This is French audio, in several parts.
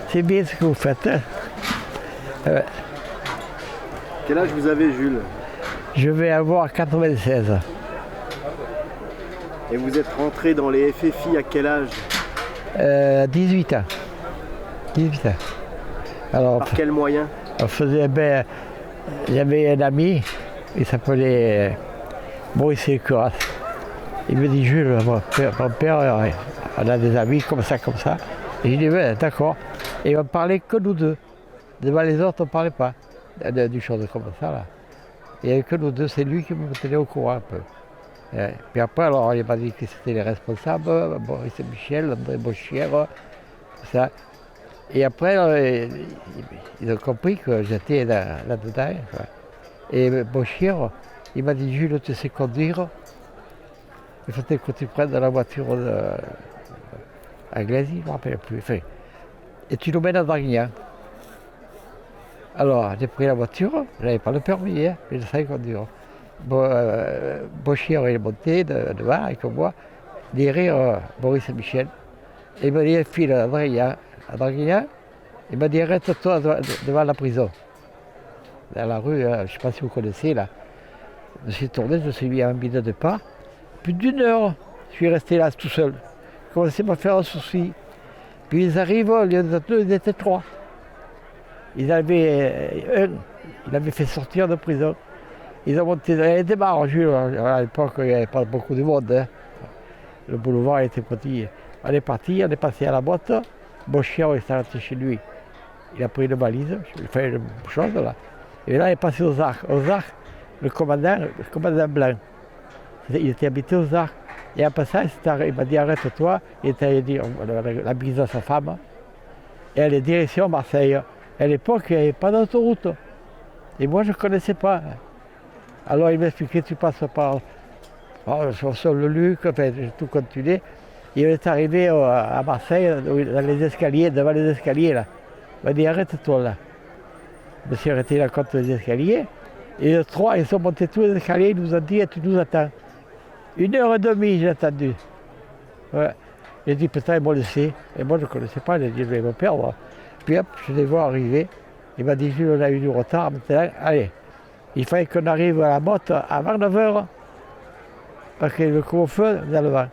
C'est bien ce que vous faites. Hein. Quel âge vous avez, Jules? Je vais avoir 96. Et vous êtes rentré dans les FFI à quel âge? 18 ans. 18 ans. Alors, Par quel moyen? on faisait, j'avais un ami, il s'appelait Maurice Curas. Il me dit, Jules, mon père, on a des amis comme ça, comme ça. Et je dis, ouais, d'accord. Et on parlait que nous deux. Devant les autres, on ne parlait pas du chose comme ça, là. Il n'y avait que nous deux, c'est lui qui me tenait au courant un peu. Et puis après, alors, il m'a dit que c'était les responsables, Boris et Michel, André Bochière, tout ça. Et après, ils ont compris que j'étais là-dedans. Quoi. Et Bochière, il m'a dit, Jules, tu sais conduire? Il faut que tu prennes la voiture à Glazy, je ne me rappelle plus. Enfin, et tu nous mènes à Draguignan. Alors, j'ai pris la voiture, je n'avais pas le permis, hein, mais je savais conduire. Bochière est monté devant avec moi, derrière Boris et Michel. Et il m'a dit, file à Draguignan. Il m'a dit, arrête-toi devant la prison. Dans la rue, je ne sais pas si vous connaissez, là. Je me suis tourné, je me suis mis à un bidon de pas. Plus d'une heure, je suis resté là tout seul. J'ai commencé à me faire un souci. Puis ils arrivent, au lieu de deux, ils étaient trois. Ils avaient il avait fait sortir de prison. Ils ont monté, il était marrant, Jules. À l'époque, il n'y avait pas beaucoup de monde. Hein. Le boulevard était petit. On est parti, on est passé à la boîte. Bochier est arrêté chez lui. Il a pris une valise, il fait une chose là. Et là, il est passé aux arcs. Aux arcs, le commandant Blanc. Il était habité aux arcs. Et après ça, il m'a dit arrête-toi. Il était allé dire la bise à sa femme. Et elle est direction Marseille. À l'époque, il n'y avait pas d'autoroute. Et moi, je ne connaissais pas. Alors il m'a expliqué, tu passes par sur le Luc, enfin, j'ai tout continué. Il est arrivé à Marseille, dans les escaliers, devant les escaliers là. Il m'a dit arrête-toi là. Je me suis arrêté là contre les escaliers. Et les trois, ils sont montés tous les escaliers, ils nous ont dit tu nous attends. 1h30 j'ai attendu. Ouais. J'ai dit putain, ils m'ont laissé. Et moi je ne connaissais pas, j'ai dit je vais me perdre. Puis hop, je les vois arriver. Il m'a dit Jules, on a eu du retard, maintenant, allez. Il fallait qu'on arrive à la motte avant 9h. Parce que le couvre-feu dans le vent.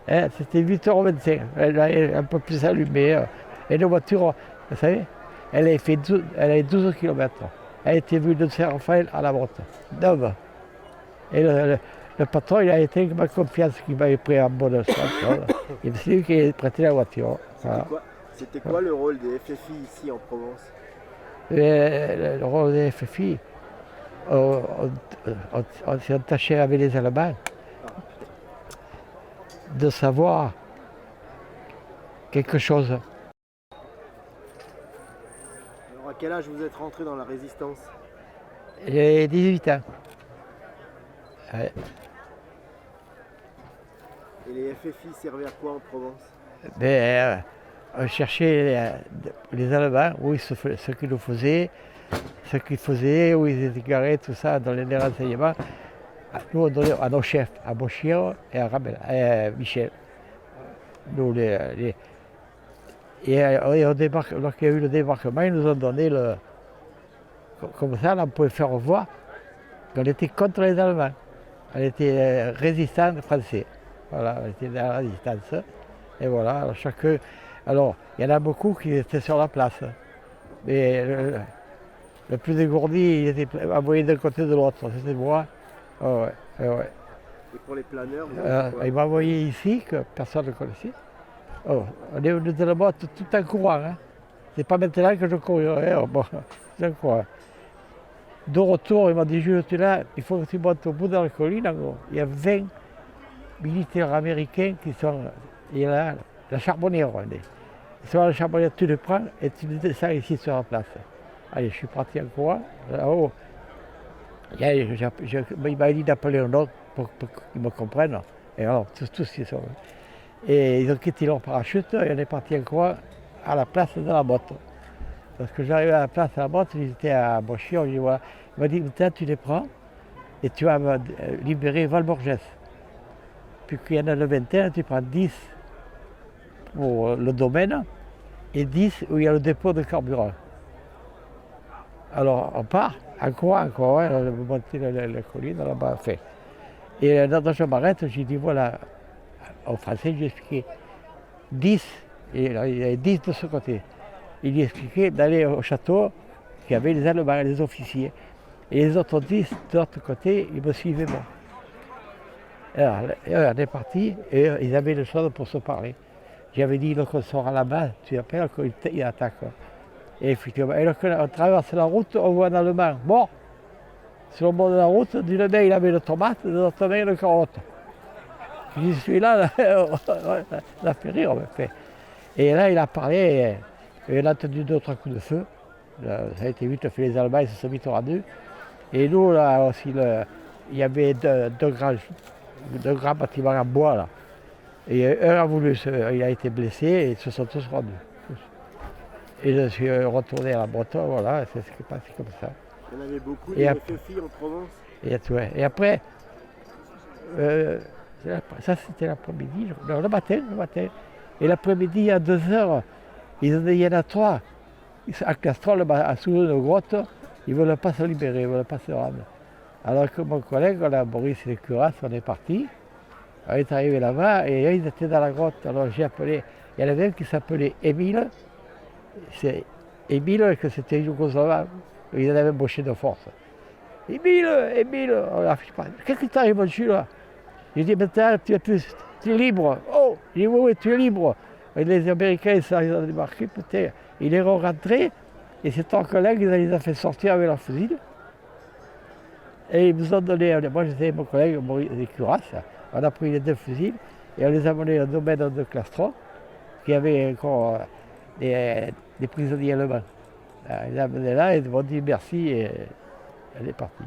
Hein, c'était 8h25. Elle est un peu plus allumée. Et la voiture, vous savez, elle avait 12 km. Elle était venue de Saint-Raphaël à la motte. 9. Et le patron, il a été avec ma confiance qu'il m'avait pris en bonne chose. Et c'est lui qui a prêté la voiture. Voilà. C'était quoi le rôle des FFI ici en Provence? Le rôle des FFI, on s'est attaché avec les Allemands de savoir quelque chose. Alors à quel âge vous êtes rentré dans la résistance? J'ai 18 ans. Ouais. Et les FFI servaient à quoi en Provence? Mais, on cherchait les Allemands, ce qu'ils nous faisaient, où ils étaient garés, tout ça, dans les renseignements. Nous, on donnait à nos chefs, à Bochier et à Michel. Nous, et lorsqu'il y a eu le débarquement, ils nous ont donné comme ça, on pouvait faire voir qu'on était contre les Allemands. On était résistants français. Voilà, on était dans la résistance. Et voilà, alors, il y en a beaucoup qui étaient sur la place. Mais le plus dégourdi, il était envoyé d'un côté de l'autre. C'était moi. Oh, ouais, ouais. Et pour les planeurs, il m'a envoyé ici, que personne ne connaissait. Oh, on est venu de la boîte tout en courant. Hein. C'est pas maintenant que je courais. Oh, bon, tout en courant. De retour, il m'a dit, Jules, tu es là, il faut que tu montes au bout de la colline. En gros. Il y a 20 militaires américains qui sont... Il y a la charbonnière, on est. Sur la charbonnière, tu le prends et tu le descends ici sur la place. Allez, je suis parti en courant, là-haut. Il m'a dit d'appeler un autre pour qu'ils me comprennent. Et alors, tous ils sont. Et ils ont quitté leur parachute et on est parti en courant à la place de la botte. Parce que j'arrive à la place de la botte, ils étaient à Bochier, voilà. Il m'a dit, maintenant tu les prends et tu vas libérer Valborges. Puis qu'il y en a le 21, tu prends 10 pour le domaine et 10 où il y a le dépôt de carburant. Alors on part, en courant, on va monter la colline là-bas. Fait. Et dans je m'arrête, j'ai dit voilà, en français, j'ai expliqué 10, et il y avait 10 de ce côté. Il lui expliquait d'aller au château, qu'il y avait les Allemands, les officiers. Et les autres 10 de l'autre côté, ils me suivaient moi. Alors, on est partis et ils avaient le choix pour se parler. J'avais dit, donc on sort là-bas, tu appelles, il attaque. Et effectivement, et donc, on traverse la route, on voit un Allemand mort. Sur le bord de la route, d'une main il avait le tomate, de l'autre main le carotte. Je suis là, ça fait rire, on fait. Et là, il a parlé, et il a tenu 2 ou 3 coups de feu. Là, ça a été vite fait, les Allemands, ils se sont mis au rendu. Et nous, là aussi, il y avait deux grands bâtiments en bois, là. Et un a voulu, il a été blessé, et ils se sont tous rendus. Et je suis retourné à la Bretonne, voilà, c'est ce qui est passé comme ça. Il y en avait beaucoup Et de FFI en Provence. Et après, ça c'était l'après-midi, non, le matin. Et l'après-midi, à 2 heures, il y en a 3. À Castrol, sous une grotte, ils ne veulent pas se libérer, ils ne veulent pas se rendre. Alors que mon collègue, Boris et Curas, on est partis. On est arrivé là-bas et ils étaient dans la grotte. Alors j'ai appelé, il y en avait un qui s'appelait Émile. C'est Émile, que c'était Yougoslave, ils en avaient embauché de force. Émile, qu'est-ce qui t'arrive, monsieur, là? J'ai dit, maintenant, tu es libre. Oh, j'ai dit, oui, tu es libre. Et les Américains, ils ont débarqué, peut-être. Ils est rentré, et ces 3 collègues, ils les ont fait sortir avec leur fusil. Et ils nous ont donné, moi j'étais avec mon collègue Maurice Curas, on a pris les 2 fusils, et on les a menés au domaine de Clastron, qui avait encore des prisonniers allemands. Ils les ont amenés là, et ils m'ont dit merci, et elle est partie.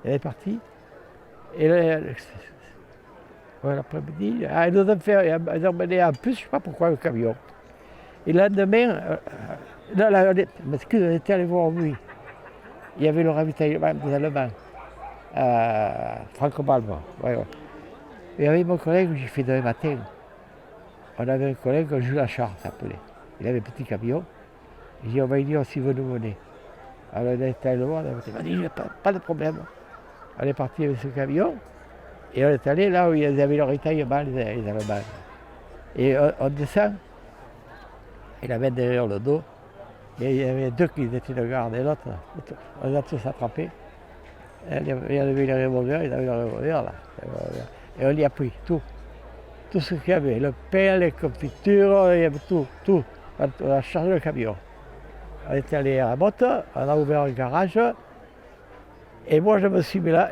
Elle est partie, et l'après-midi, ils nous ont emmené en plus, je ne sais pas pourquoi, le camion. Et le lendemain, on était allé voir lui. Il y avait le ravitaillement des Allemands, Franco-Balme. Ouais. Et avec mon collègue, j'ai fait demain matin. On avait un collègue, Jules Achard s'appelait. Il avait un petit camion. J'ai dit, on va lui dire s'il veut nous mener. Alors on est allé le voir, on a dit, pas de problème. On est parti avec ce camion. Et on est allé là où ils avaient le ravitaillement, les Allemands. Et on descend. Il avait derrière le dos. Et il y avait 2 qui étaient de garde et l'autre, on les a tous attrapés. Il avait les revolvers, il avait le revolver là. Et on y a pris tout ce qu'il y avait, le pain, les confitures, il y avait tout. On a chargé le camion. On est allé à la motte, on a ouvert un garage. Et moi je me suis mis là,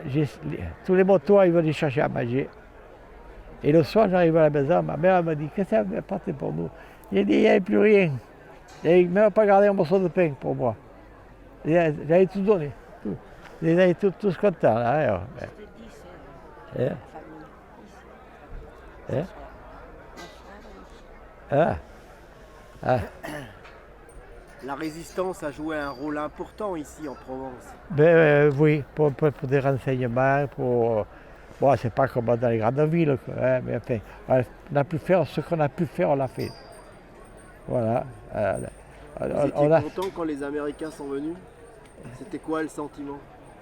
tous les motos ils venaient chercher à manger. Et le soir j'arrive à la maison, ma mère me dit, qu'est-ce que ça va apporter pour nous? J'ai dit, il n'y avait plus rien. Et il ne m'a pas gardé un morceau de pain pour moi. J'avais tout donné. Tout. Ils étaient tous contents. Là, La résistance a joué un rôle important ici en Provence. Oui, pour des renseignements, Bon, c'est pas comme dans les grandes villes, quoi, hein, mais enfin, on a pu faire ce qu'on a pu faire, on l'a fait. Voilà. Vous étiez content quand les Américains sont venus? C'était quoi le sentiment?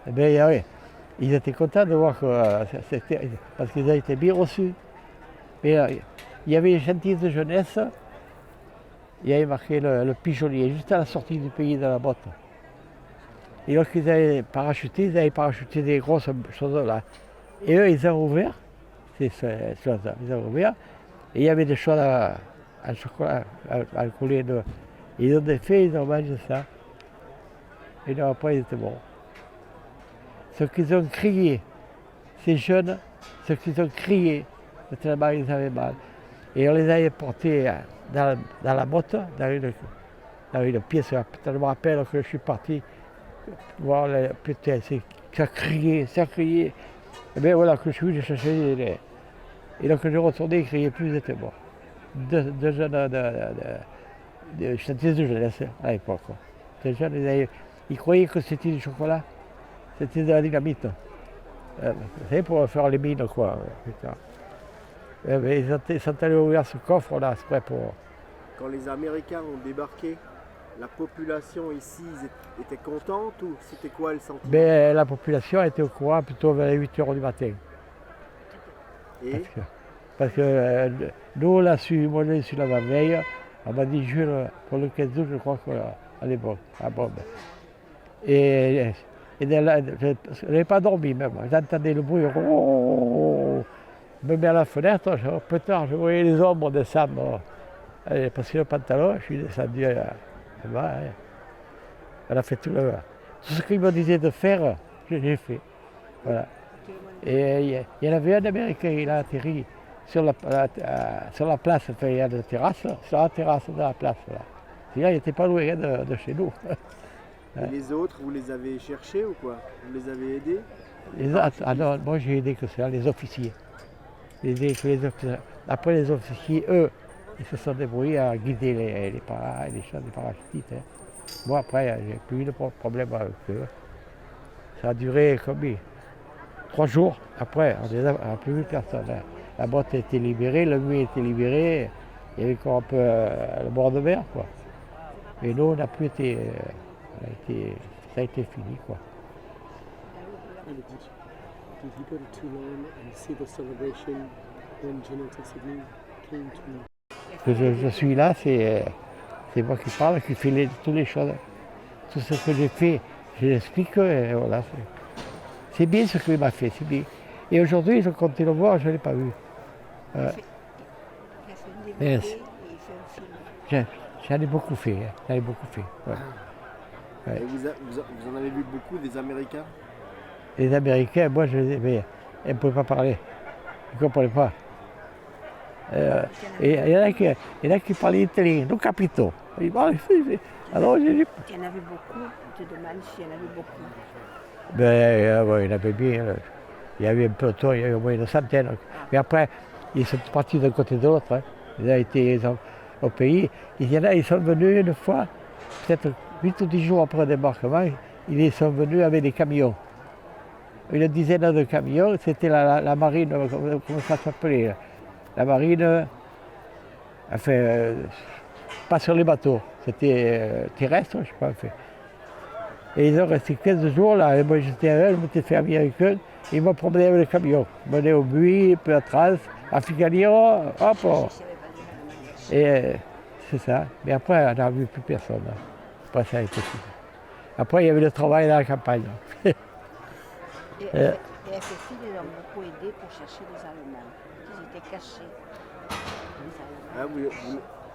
Eh bien, oui, ils étaient contents de voir que parce qu'ils ont été bien reçus. Mais il y avait les chantiers de jeunesse, il y avait marqué le pigeonnier, juste à la sortie du pays de la botte. Et lorsqu'ils avaient parachuté, des grosses choses là. Et eux, ils ont ouvert ces choses-là. Ils ont ouvert, et il y avait des choses à chocolat, à coller. Ils ont fait, ils ont mangé ça. Et donc après, ils étaient bons. Ce qu'ils ont crié, ces jeunes, ce qu'ils ont crié, tellement ils avaient mal. Et on les avait portés dans la motte, dans une pièce. Je me rappelle que je suis parti voir putain, ça criait. Et bien voilà, que je suis, j'ai cherché. Et donc je retournais, ils ne criaient plus, ils étaient morts. Deux jeunes de chantiers de jeunesse à l'époque. Ces jeunes, ils croyaient que c'était du chocolat, c'était de la dynamite. Vous savez, pour faire les mines, quoi. Putain. Mais ils sont allés ouvrir ce coffre là, c'est prêt pour. Quand les Américains ont débarqué, la population ici ils étaient contente ou c'était quoi le sentiment? Mais la population était au courant plutôt vers les 8 h du matin. Et Parce que nous, on l'a su, moi je l'ai su la veille, on m'a dit Jules, pour le 15 août, je crois qu'elle est bonne, la bombe. Et je n'avais pas dormi même, j'entendais le bruit, oh, je me mets à la fenêtre, peu tard, je voyais les ombres descendre. J'ai passé le pantalon, je suis descendu là-bas. Elle a fait tout ce qu'il me disait de faire, j'ai fait. Voilà. Et il y en avait un Américain, il a atterri sur la place, enfin, il y a la terrasse, sur la terrasse de la place. Là. Il n'était pas loin de chez nous. Et les autres, vous les avez cherchés ou quoi? Vous les avez aidés? Non, moi j'ai aidé que ça, les officiers. Après les officiers, eux, ils se sont débrouillés à guider les gens des parachutistes. Hein. Moi après, j'ai plus eu de problème avec eux. Ça a duré combien? 3 jours après, on n'a plus vu personne. Hein. La boîte a été libérée, le mur a été libéré, il y avait encore un peu le bord de mer, quoi. Et nous, on n'a plus été, ça a été fini, quoi. Did you go to Toulon and see the celebration when Janetta Sidney came to? Que je suis là, c'est moi qui parle, qui fais toutes les choses. Tout ce que j'ai fait, je l'explique, et voilà. C'est bien ce qu'il m'a fait, c'est bien. Et aujourd'hui, je comptais le voir, je ne l'ai pas vu. J'en ai beaucoup fait, hein. J'en ai beaucoup fait. Ouais. Ouais. Et vous en avez vu beaucoup des Américains? Les Américains, moi, mais ils ne pouvaient pas parler. Ils ne comprenaient pas. Et il y en a qui parlaient italien, nos capitaux. Alors j'ai dit. Il y en avait beaucoup, je te demande s'il y en avait beaucoup. Ben, ouais, il y en avait bien. Il y avait un peloton, il y avait au moins une centaine. Mais après, ils sont partis d'un côté de l'autre. Hein. Ils ont été au pays. Il y en a, ils sont venus une fois, peut-être 8 ou 10 jours après le débarquement, ils sont venus avec des camions. Une dizaine de camions, c'était la marine, comment ça s'appelait? La marine, enfin, pas sur les bateaux, c'était terrestre, je sais pas. Enfin. Et ils ont resté 15 jours là, et moi j'étais avec eux, je m'étais fait ami avec eux, et ils m'ont promené avec le camion. Ils menaient au Buis, peu à Trans, à Figaro, hop. Et c'est ça. Mais après, on n'a vu plus personne. Hein. Après, ça a été fini. Après, il y avait le travail dans la campagne. Et FFI les ont beaucoup aidés pour chercher les Allemands. Ils étaient cachés. Ah,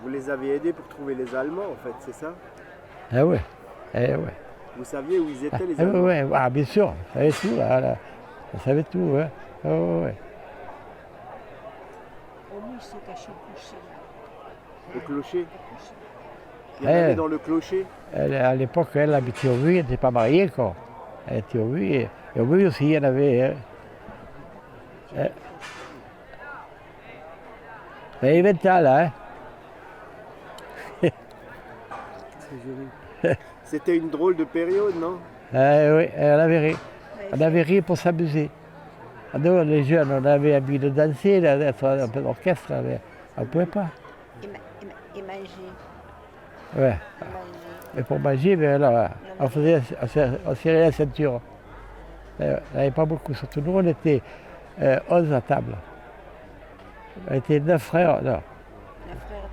vous les avez aidés pour trouver les Allemands en fait, c'est ça? Ah ouais. Ouais. Vous saviez où ils étaient les Allemands? Ouais, ah, bien sûr, on savait tout là. On savait tout, ouais. Ouais. Au moins, ils se cachaient au clocher. Au clocher? Il y en avait dans le clocher? À l'époque, elle habitait au Buis, elle n'était pas mariée encore. Elle était au Buis, et au Buis aussi, il y en avait. Elle avait 20 ans là, hein. C'était une drôle de période, non? Oui, on avait ri pour s'amuser. Nous, les jeunes, on avait envie de danser, d'être un peu d'orchestre, mais on ne pouvait pas. Et manger. Ouais. Et pour manger, ben, alors, on serrait la ceinture. Il n'y avait pas beaucoup, surtout nous, on était 11 à table. On était 9 frères, non.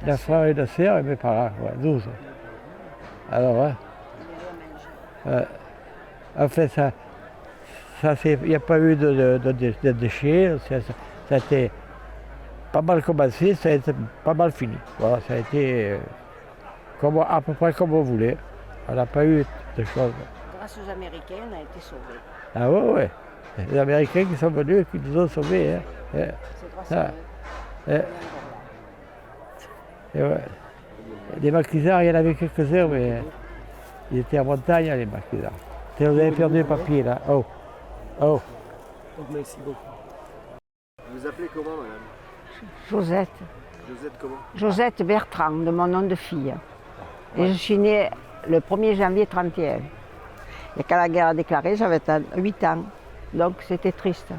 9 frères et 2 sœurs et mes parents, ouais, 12. Alors, en fait, il n'y a pas eu de déchets, ça a été pas mal commencé, ça a été pas mal fini. Voilà, ça a été à peu près comme on voulait. On n'a pas eu de choses. Grâce aux Américains, on a été sauvés. Ah ouais. Les Américains qui sont venus et qui nous ont sauvés. Hein. C'est grâce à eux. Et ouais. Les maquisards, il y en avait quelques-uns, mais ils étaient en montagne, les maquisards. Vous avez perdu le papier, là. Oh. Merci beaucoup. Vous appelez comment, madame? Josette. Josette comment? Josette Bertrand, de mon nom de fille. Et je suis née le 1er janvier 1931. Et quand la guerre a déclaré, j'avais 8 ans. Donc c'était triste.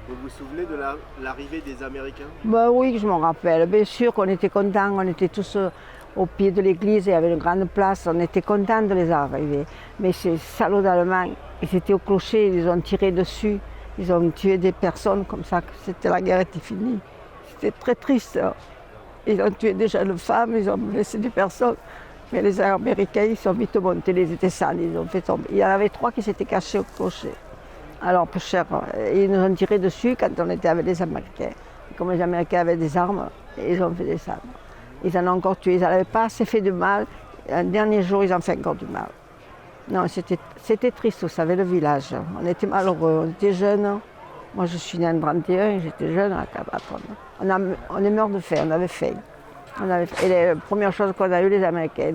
Vous vous souvenez de l'arrivée des Américains? Ben oui, je m'en rappelle. Bien sûr qu'on était contents, on était tous au pied de l'église, il y avait une grande place, on était contents de les arriver. Mais ces salauds d'Allemands, ils étaient au clocher, ils ont tiré dessus, ils ont tué des personnes comme ça, que la guerre était finie. C'était très triste. Ils ont tué des jeunes femmes, ils ont blessé des personnes. Mais les Américains, ils sont vite montés, ils étaient sales, ils ont fait tomber. Il y en avait 3 qui s'étaient cachés au clocher. Alors, peu cher, ils nous ont tiré dessus quand on était avec les Américains. Comme les Américains avaient des armes, ils ont fait des armes. Ils en ont encore tué, ils n'avaient pas assez fait de mal. Un dernier jour, ils ont fait encore du mal. Non, c'était triste, vous savez, le village. On était malheureux, on était jeunes. Moi, je suis née en 31, j'étais jeune à Cabatron. On est mort de faim, on avait faim. Et la première chose qu'on a eue, les Américains,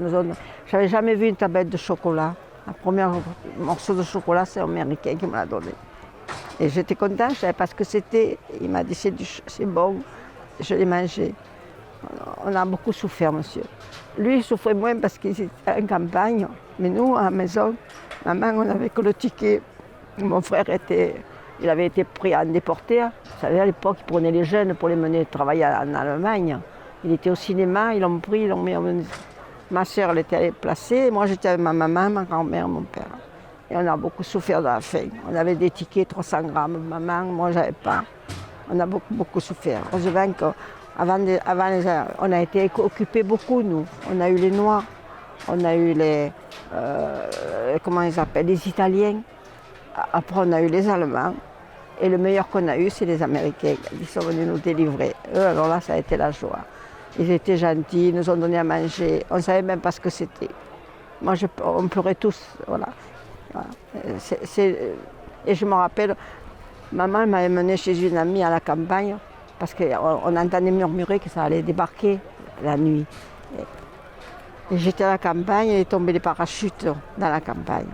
je n'avais jamais vu une tablette de chocolat. Le premier morceau de chocolat, c'est un Américain qui me l'a donné. Et j'étais contente, je ne savais pas ce que c'était. Il m'a dit c'est bon, je l'ai mangé. On a beaucoup souffert, monsieur. Lui, il souffrait moins parce qu'il était en campagne. Mais nous, à la maison, maman, on n'avait que le ticket. Mon frère il avait été pris à déporter. Vous savez, à l'époque, ils prenaient les jeunes pour les mener travailler en Allemagne. Il était au cinéma, ils l'ont pris, ils l'ont mis. Ma soeur, elle était placée. Moi, j'étais avec ma maman, ma grand-mère, mon père. Et on a beaucoup souffert de la faim. On avait des tickets 300 grammes. Maman, moi, j'avais pas. On a beaucoup souffert. Heureusement on a été occupés beaucoup, nous. On a eu les Noirs, on a eu comment ils appellent, les Italiens. Après, on a eu les Allemands. Et le meilleur qu'on a eu, c'est les Américains. Ils sont venus nous délivrer. Eux, alors là, ça a été la joie. Ils étaient gentils, ils nous ont donné à manger. On ne savait même pas ce que c'était. Moi, on pleurait tous. Voilà. Et je me rappelle, maman m'avait menée chez une amie à la campagne parce qu'on entendait murmurer que ça allait débarquer la nuit. Et j'étais à la campagne et il tombait des parachutes dans la campagne.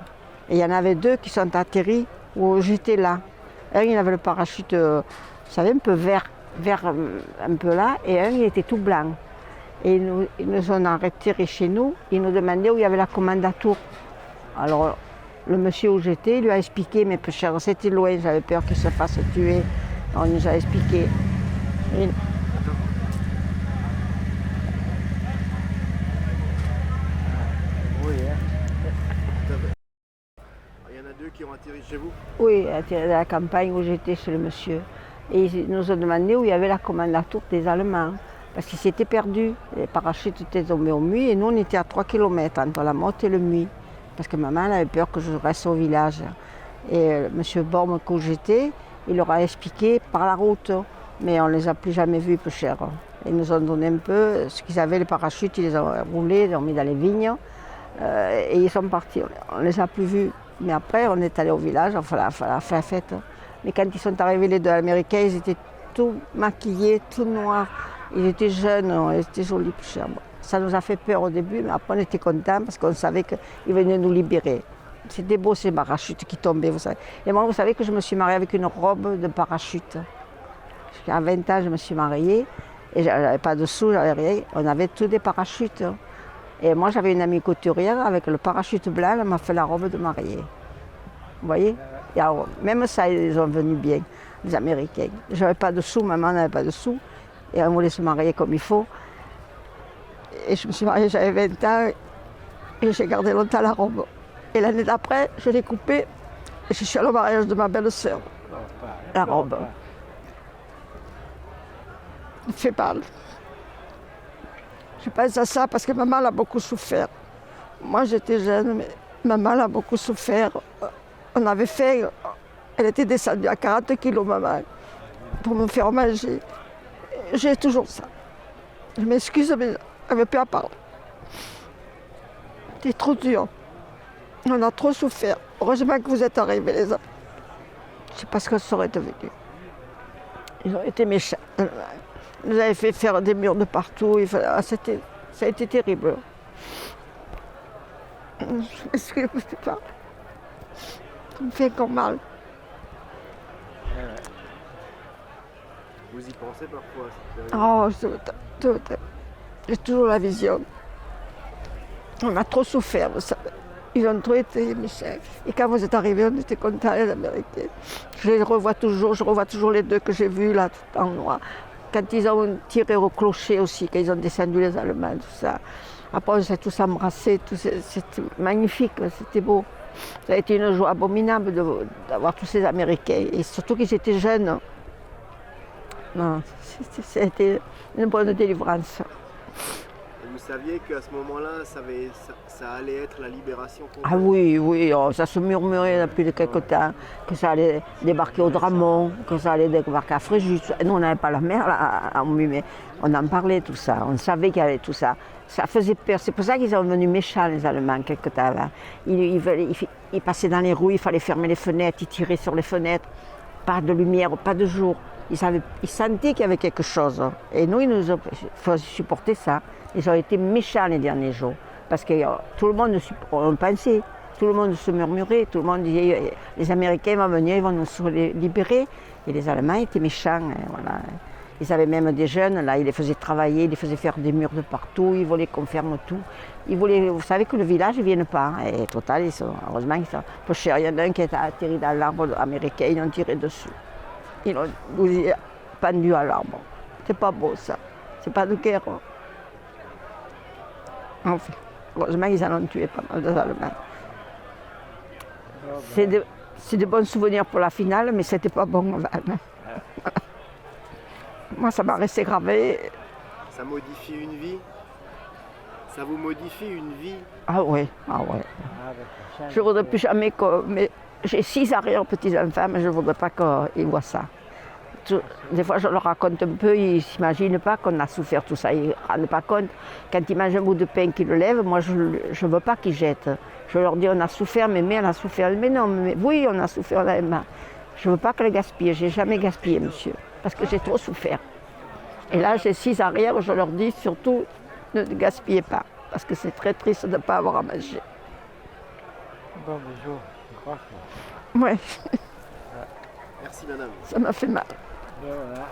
Et il y en avait 2 qui sont atterris où j'étais là. Un, il avait le parachute, vous savez, un peu vert un peu là, et un, il était tout blanc. Et ils nous ont arrêtés chez nous, ils nous demandaient où il y avait la commandature. Alors, le monsieur où j'étais, il lui a expliqué, mais peu cher, c'était loin, j'avais peur qu'il se fasse tuer. On nous a expliqué. Et... Oui, il y en a 2 qui ont atterri chez vous? Oui, à la campagne où j'étais chez le monsieur. Et ils nous ont demandé où il y avait la commandature des Allemands, parce qu'ils s'étaient perdus. Les parachutes étaient tombés au Muy, et nous on était à 3 km entre la Motte et le Muy, parce que maman avait peur que je reste au village. Et monsieur Borme, où j'étais, il leur a expliqué par la route, mais on ne les a plus jamais vus, peu cher. Ils nous ont donné un peu ce qu'ils avaient, les parachutes, ils les ont roulés, ils les ont mis dans les vignes, et ils sont partis. On ne les a plus vus. Mais après, on est allé au village, on a fait la fête. Mais quand ils sont arrivés, les 2 Américains, ils étaient tout maquillés, tout noirs. Ils étaient jeunes, ils étaient jolis. Ça nous a fait peur au début, mais après on était contents parce qu'on savait qu'ils venaient nous libérer. C'était beau ces parachutes qui tombaient, vous savez. Et moi, vous savez que je me suis mariée avec une robe de parachute. À 20 ans, je me suis mariée et j'avais pas de sous, j'avais rien. On avait tous des parachutes. Et moi, j'avais une amie couturière avec le parachute blanc, elle m'a fait la robe de mariée. Vous voyez? Et alors, même ça, ils ont venu bien, les Américains. J'avais pas de sous, maman n'avait pas de sous. Et on voulait se marier comme il faut. Et je me suis mariée, j'avais 20 ans. Et j'ai gardé longtemps la robe. Et l'année d'après, je l'ai coupée. Et je suis allée au mariage de ma belle-sœur. La robe. Il fait mal. Je pense à ça parce que maman a beaucoup souffert. Moi, j'étais jeune, mais maman a beaucoup souffert. On avait faim. Elle était descendue à 40 kilos, maman, pour me faire manger. J'ai toujours ça. Je m'excuse, mais je n'avais plus à parler. C'était trop dur. On a trop souffert. Heureusement que vous êtes arrivés, les hommes. Je ne sais pas ce que ça aurait devenu. Ils ont été méchants. Ils nous avaient fait faire des murs de partout. Ça a été terrible. Je m'excuse, je ne sais pas. Ça me fait encore mal. Vous y pensez parfois? J'ai toujours la vision. On a trop souffert, vous savez. Ils ont trop été méchants. Et quand vous êtes arrivés, on était contents, les Américains. Je revois toujours les deux que j'ai vus là, tout en noir. Quand ils ont tiré au clocher aussi, quand ils ont descendu les Allemands, tout ça. Après, on s'est tous embrassés, c'était magnifique, c'était beau. Ça a été une joie abominable d'avoir tous ces Américains, et surtout qu'ils étaient jeunes. Non, c'était une bonne délivrance. Et vous saviez qu'à ce moment-là, ça allait être la libération complète? Ah oui, oui, oh, ça se murmurait depuis de quelques temps, que ça allait débarquer au Dramont, que ça allait débarquer à Fréjus. Nous, on n'avait pas la mer là, mais on en parlait, tout ça. On savait qu'il y avait tout ça. Ça faisait peur. C'est pour ça qu'ils sont devenus méchants, les Allemands, quelque temps là. Ils passaient dans les rues, il fallait fermer les fenêtres, ils tiraient sur les fenêtres. Pas de lumière, pas de jour. Ils sentaient qu'il y avait quelque chose. Et nous, ils nous ont supporté ça. Ils ont été méchants les derniers jours. Parce que tout le monde, on pensait, tout le monde se murmurait, tout le monde disait les Américains vont venir, ils vont nous libérer. Et les Allemands étaient méchants. Voilà. Ils avaient même des jeunes, là, ils les faisaient travailler, ils les faisaient faire des murs de partout, ils voulaient qu'on ferme tout. Vous savez que le village ne vient pas. Et total, heureusement, ils sont peu chers. Il y en a un qui est atterri dans l'arbre américain, ils l'ont tiré dessus. Ils l'ont pendu à l'arbre. C'est pas beau ça. C'est pas de guerre. Enfin, heureusement, ils en ont tué pas mal d'Allemands. C'est de bons souvenirs pour la finale, mais c'était pas bon. Moi, ça m'a resté gravé. Ça modifie une vie? Ça vous modifie une vie? Ah oui, ah ouais. Je ne voudrais plus jamais que... Mais j'ai 6 arrière-petits-enfants, mais je ne voudrais pas qu'ils voient ça. Des fois, je leur raconte un peu, ils ne s'imaginent pas qu'on a souffert tout ça. Ils ne rendent pas compte. Quand ils mangent un bout de pain qu'ils le lèvent, moi, je ne veux pas qu'ils jettent. Je leur dis, on a souffert, mais elle a souffert. Mais non, mais oui, on a souffert, on a mal. Je ne veux pas qu'elle gaspille. Je n'ai jamais gaspillé, monsieur, parce que j'ai trop souffert. Et là, j'ai 6 arrières, je leur dis surtout, ne gaspillez pas, parce que c'est très triste de ne pas avoir à manger. Bon, bonjour. Oui, Merci madame. ça m'a fait mal. Voilà.